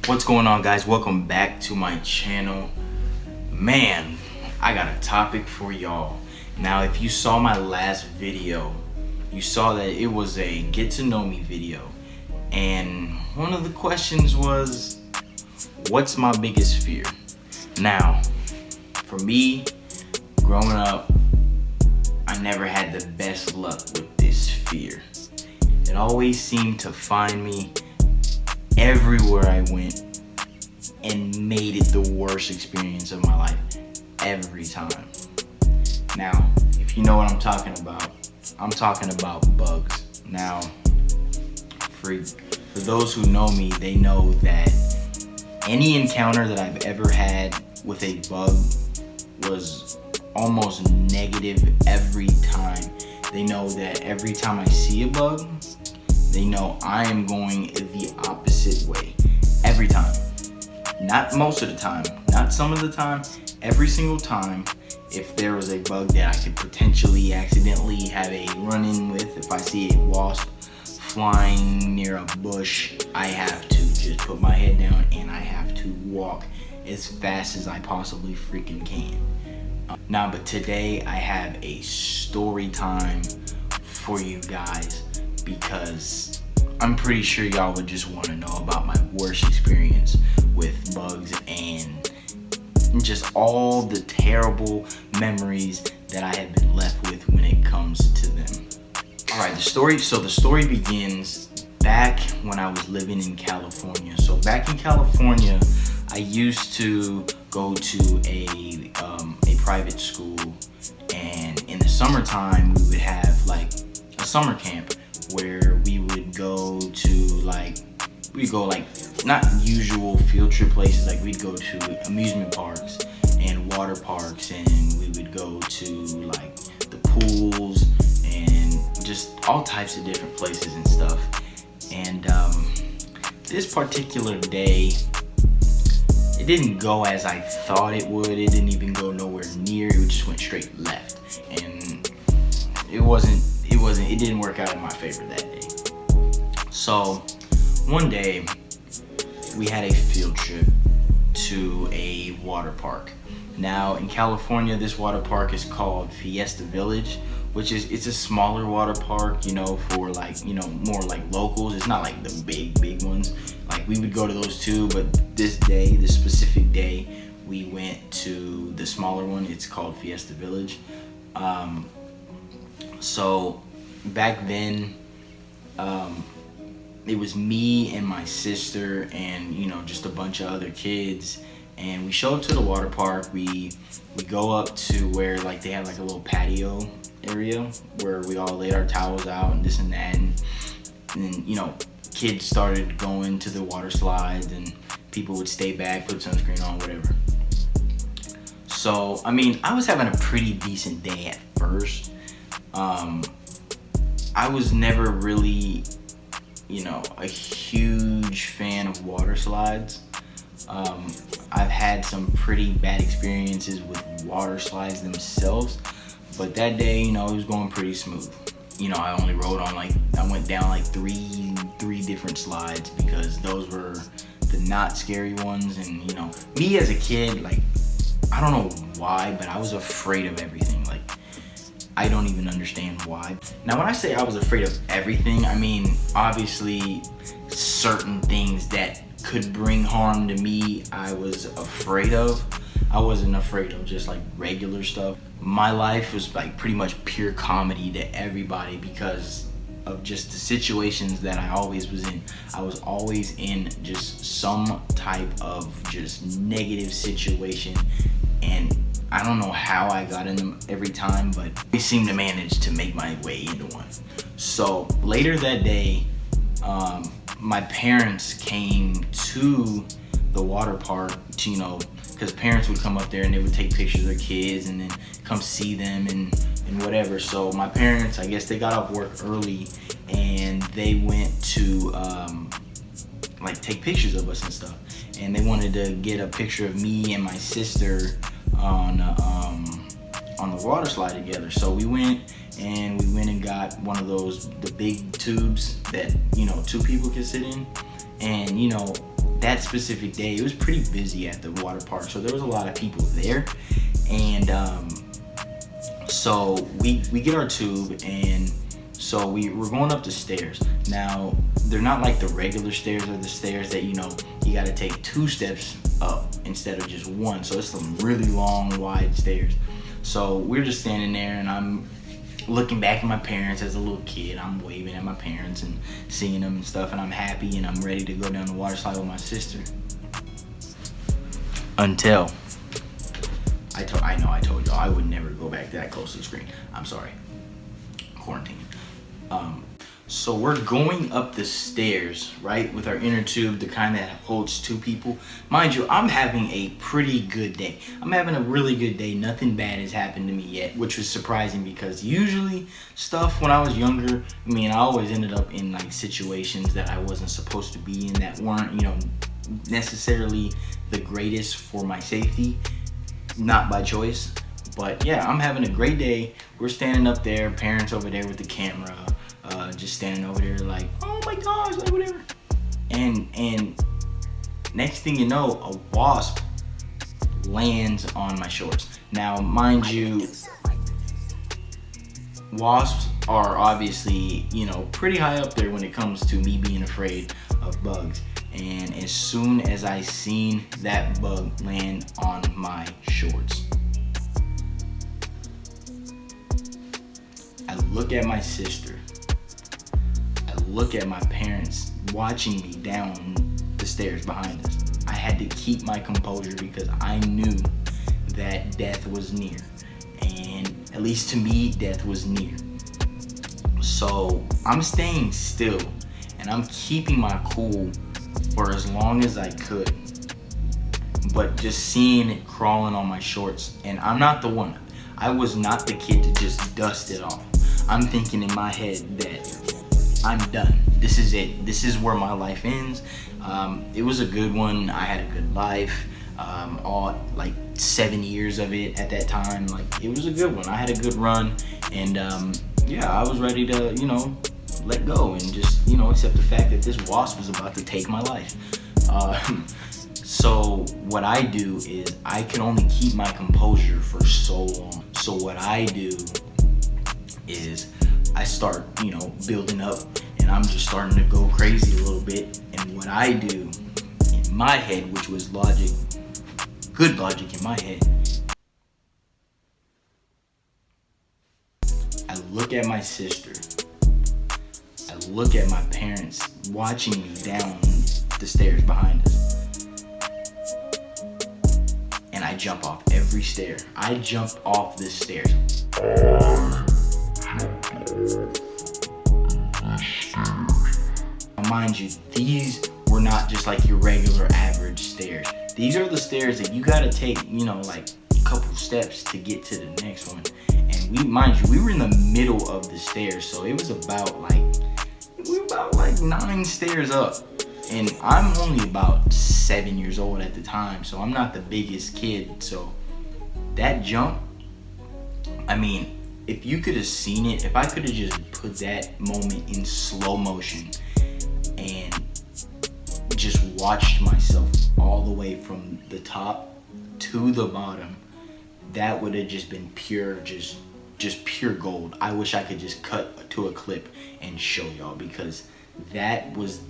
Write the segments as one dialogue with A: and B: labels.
A: What's going on, guys? Welcome back to my channel. Man, I got a topic for y'all. Now, if you saw my last video, you saw that it was a get to know me video, and one of the questions was, what's my biggest fear? Now, for me, growing up, I never had the best luck with this fear. It always seemed to find me everywhere I went and made it the worst experience of my life every time. Now, if you know what I'm talking about bugs. Now, for those who know me, they know that any encounter that I've ever had with a bug was almost negative every time. They know that every time I see a bug, they know I am going the opposite way every time. Not most of the time, not some of the time, every single time. If there was a bug that I could potentially accidentally have a run-in with, if I see a wasp flying near a bush, I have to just put my head down and I have to walk as fast as I possibly freaking can. Now, but today I have a story time for you guys, because I'm pretty sure y'all would just want to know about my worst experience with bugs and just all the terrible memories that I have been left with when it comes to them. Alright, the story begins back when I was living in California. So back in California, I used to go to a private school, and in the summertime we would have like a summer camp where we would go to not usual field trip places. Like, we'd go to amusement parks and water parks, and we would go to like the pools and just all types of different places and stuff. And this particular day, it didn't go as I thought it would. It didn't even go nowhere near. It just went straight left, and it didn't work out in my favor that day. So one day we had a field trip to a water park. Now in California, this water park is called Fiesta Village, which is, it's a smaller water park, for more like locals. It's not like the big ones. Like, we would go to those too, but this specific day, we went to the smaller one. It's called Fiesta Village. So back then, it was me and my sister and just a bunch of other kids, and we show up to the water park. We go up to where like they have like a little patio area where we all laid our towels out and this and that, and then kids started going to the water slides and people would stay back, put sunscreen on, whatever. So I mean, I was having a pretty decent day at first. I was never really a huge fan of water slides. I've had some pretty bad experiences with water slides themselves, but that day, it was going pretty smooth. I only rode on I went down like three different slides, because those were the not scary ones. And me as a kid, like, I don't know why, but I was afraid of everything. Like, I don't even understand why. Now, when I say I was afraid of everything, I mean, obviously, certain things that could bring harm to me, I was afraid of. I wasn't afraid of just like regular stuff. My life was like pretty much pure comedy to everybody because of just the situations that I always was in. I was always in just some type of just negative situation, and I don't know how I got in them every time, but I seemed to manage to make my way into one. So later that day, my parents came to the water park to, because parents would come up there and they would take pictures of their kids and then come see them and whatever. So my parents, I guess they got off work early and they went to take pictures of us and stuff. And they wanted to get a picture of me and my sister on the water slide together. So we went and got one of those, the big tubes that two people can sit in, and that specific day, it was pretty busy at the water park, so there was a lot of people there. And so we get our tube, and so we're going up the stairs. Now, they're not like the regular stairs, or the stairs that, you gotta take 2 steps up instead of just 1. So it's some really long, wide stairs. So we're just standing there, and I'm looking back at my parents as a little kid. I'm waving at my parents and seeing them and stuff, and I'm happy, and I'm ready to go down the water slide with my sister. Until I know I told y'all I would never go back that close to the screen. I'm sorry. Quarantine. So we're going up the stairs, right, with our inner tube, the kind that holds 2 people. Mind you, I'm having a pretty good day. I'm having a really good day. Nothing bad has happened to me yet, which was surprising because usually stuff when I was younger, I always ended up in like situations that I wasn't supposed to be in, that weren't, necessarily the greatest for my safety, not by choice. But yeah, I'm having a great day. We're standing up there, parents over there with the camera, just standing over there like, oh my gosh, like whatever. And next thing you know, a wasp lands on my shorts. Now, mind you, wasps are obviously, pretty high up there when it comes to me being afraid of bugs. And as soon as I seen that bug land on my shorts, I look at my sister, I look at my parents watching me down the stairs behind us. I had to keep my composure because I knew that death was near. And at least to me, death was near. So I'm staying still and I'm keeping my cool for as long as I could. But just seeing it crawling on my shorts, and I'm not the one. I was not the kid to just dust it off. I'm thinking in my head that I'm done. This is it. This is where my life ends. It was a good one. I had a good life. All like 7 years of it at that time. Like, it was a good one. I had a good run, and yeah, I was ready to, let go and just, accept the fact that this wasp was about to take my life. So what I do is I can only keep my composure for so long. So what I do is I start, building up, and I'm just starting to go crazy a little bit. And what I do in my head, which was logic, good logic in my head, I look at my sister, I look at my parents watching me down the stairs behind us, and I jump off every stair. I jumped off this stairs. Now, mind you, these were not just like your regular average stairs. These are the stairs that you gotta take, like a couple steps to get to the next one. And we were in the middle of the stairs, so it was about like 9 stairs up. And I'm only about 7 years old at the time, so I'm not the biggest kid. So that jump, if you could have seen it, if I could have just put that moment in slow motion and just watched myself all the way from the top to the bottom, that would have just been pure, just pure gold. I wish I could just cut to a clip and show y'all, because that was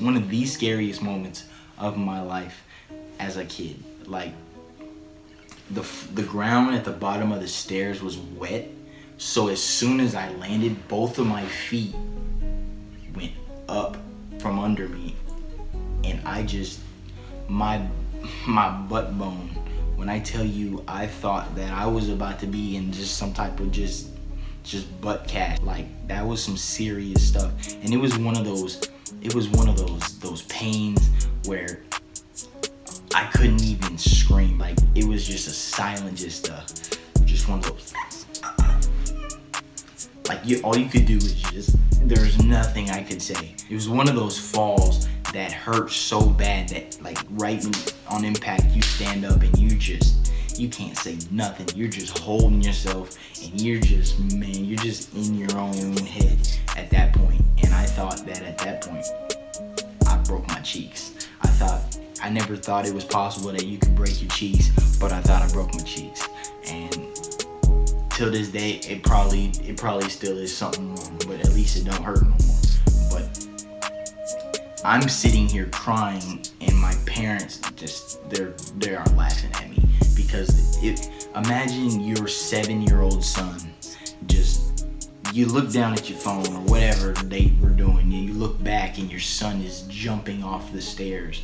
A: one of the scariest moments of my life as a kid. Like, the ground at the bottom of the stairs was wet, so as soon as I landed, both of my feet went up from under me, and my butt bone, when I tell you, I thought that I was about to be in just some type of just butt cast. Like, that was some serious stuff. And it was one of those pains where I couldn't even scream. Like, it was just a silent, just one of those. Like, all you could do was there was nothing I could say. It was one of those falls that hurt so bad that, like, right on impact, you stand up and you can't say nothing. You're just holding yourself, and you're just in your own head at that point. And I thought that at that point, I broke my cheeks. I never thought it was possible that you could break your cheeks, but I thought I broke my cheeks. And till this day, it probably still is something wrong, but at least it don't hurt no more. But I'm sitting here crying, and my parents they are laughing at me, because imagine your 7-year-old son, you look down at your phone or whatever they were doing, and you look back and your son is jumping off the stairs,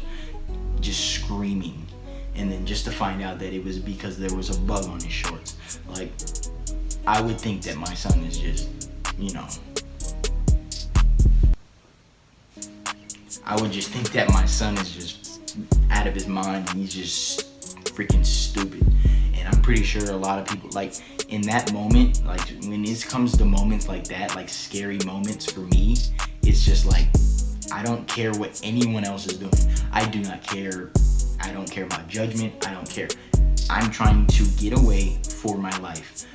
A: just screaming, and then just to find out that it was because there was a bug on his shorts. Like, I would think that my son is just, I would just think that my son is just out of his mind, and he's just freaking stupid. And I'm pretty sure a lot of people, like, in that moment, like, when it comes to moments like that, like scary moments for me, it's just like, I don't care what anyone else is doing. I do not care. I don't care about judgment. I don't care. I'm trying to get away for my life.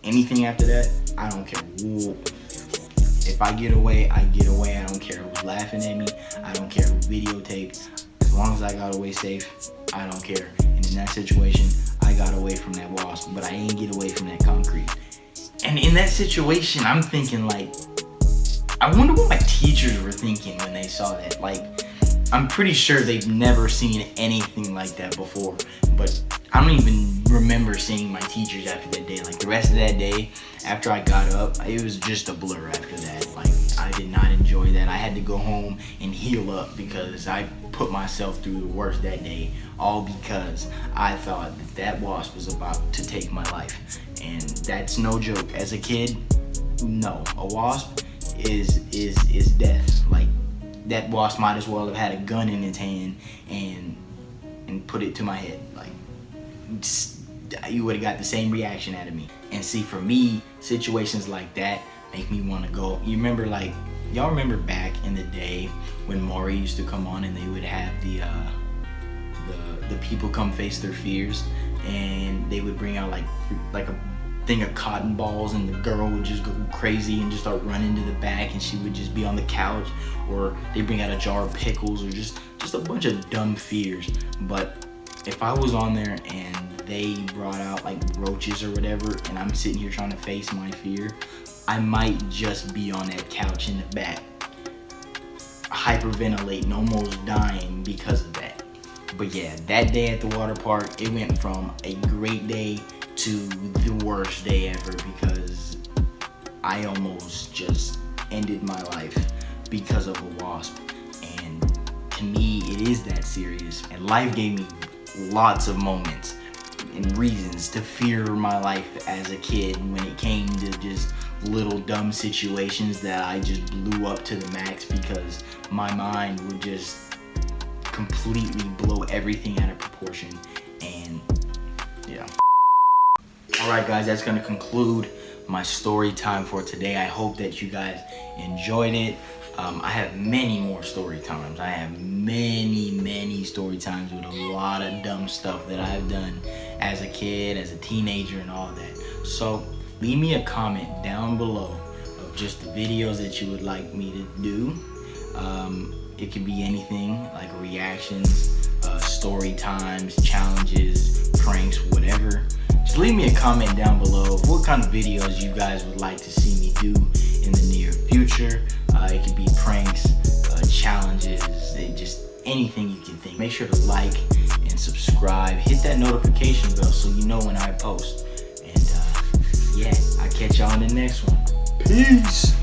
A: Anything after that, I don't care. If I get away, I get away. I don't care who's laughing at me. I don't care who videotaped. As long as I got away safe, I don't care. And in that situation, I got away from that wasp, but I ain't get away from that concrete. And in that situation, I'm thinking, like, I wonder what my teachers were thinking when they saw that. Like, I'm pretty sure they've never seen anything like that before, but I don't even remember seeing my teachers after that day. Like, the rest of that day, after I got up, it was just a blur after that. Like, I did not enjoy that. I had to go home and heal up because I put myself through the worst that day, all because I thought that wasp was about to take my life. And that's no joke. As a kid, no, a wasp is death. Like, that wasp might as well have had a gun in its hand and put it to my head. Like, you would have got the same reaction out of me. And see, for me, situations like that make me want to go. You remember, like, y'all remember back in the day when Maury used to come on and they would have the people come face their fears, and they would bring out like a thing of cotton balls, and the girl would just go crazy and just start running to the back, and she would just be on the couch, or they bring out a jar of pickles, or just a bunch of dumb fears. But if I was on there and they brought out like roaches or whatever, and I'm sitting here trying to face my fear, I might just be on that couch in the back, hyperventilating, almost dying because of that. But yeah, that day at the water park, it went from a great day to the worst day ever, because I almost just ended my life because of a wasp. And to me, it is that serious. And life gave me lots of moments and reasons to fear my life as a kid when it came to just little dumb situations that I just blew up to the max because my mind would just completely blow everything out of proportion. And yeah. Alright guys, that's going to conclude my story time for today. I hope that you guys enjoyed it. I have many more story times. I have many story times with a lot of dumb stuff that I've done as a kid, as a teenager, and all that. So leave me a comment down below of just the videos that you would like me to do. It could be anything, like reactions, story times, challenges, pranks, whatever. Just leave me a comment down below of what kind of videos you guys would like to see me do in the near future. It could be pranks, challenges, just anything you can think. Make sure to like and subscribe. Hit that notification bell so you know when I post. And yeah, I'll catch y'all in the next one. Peace.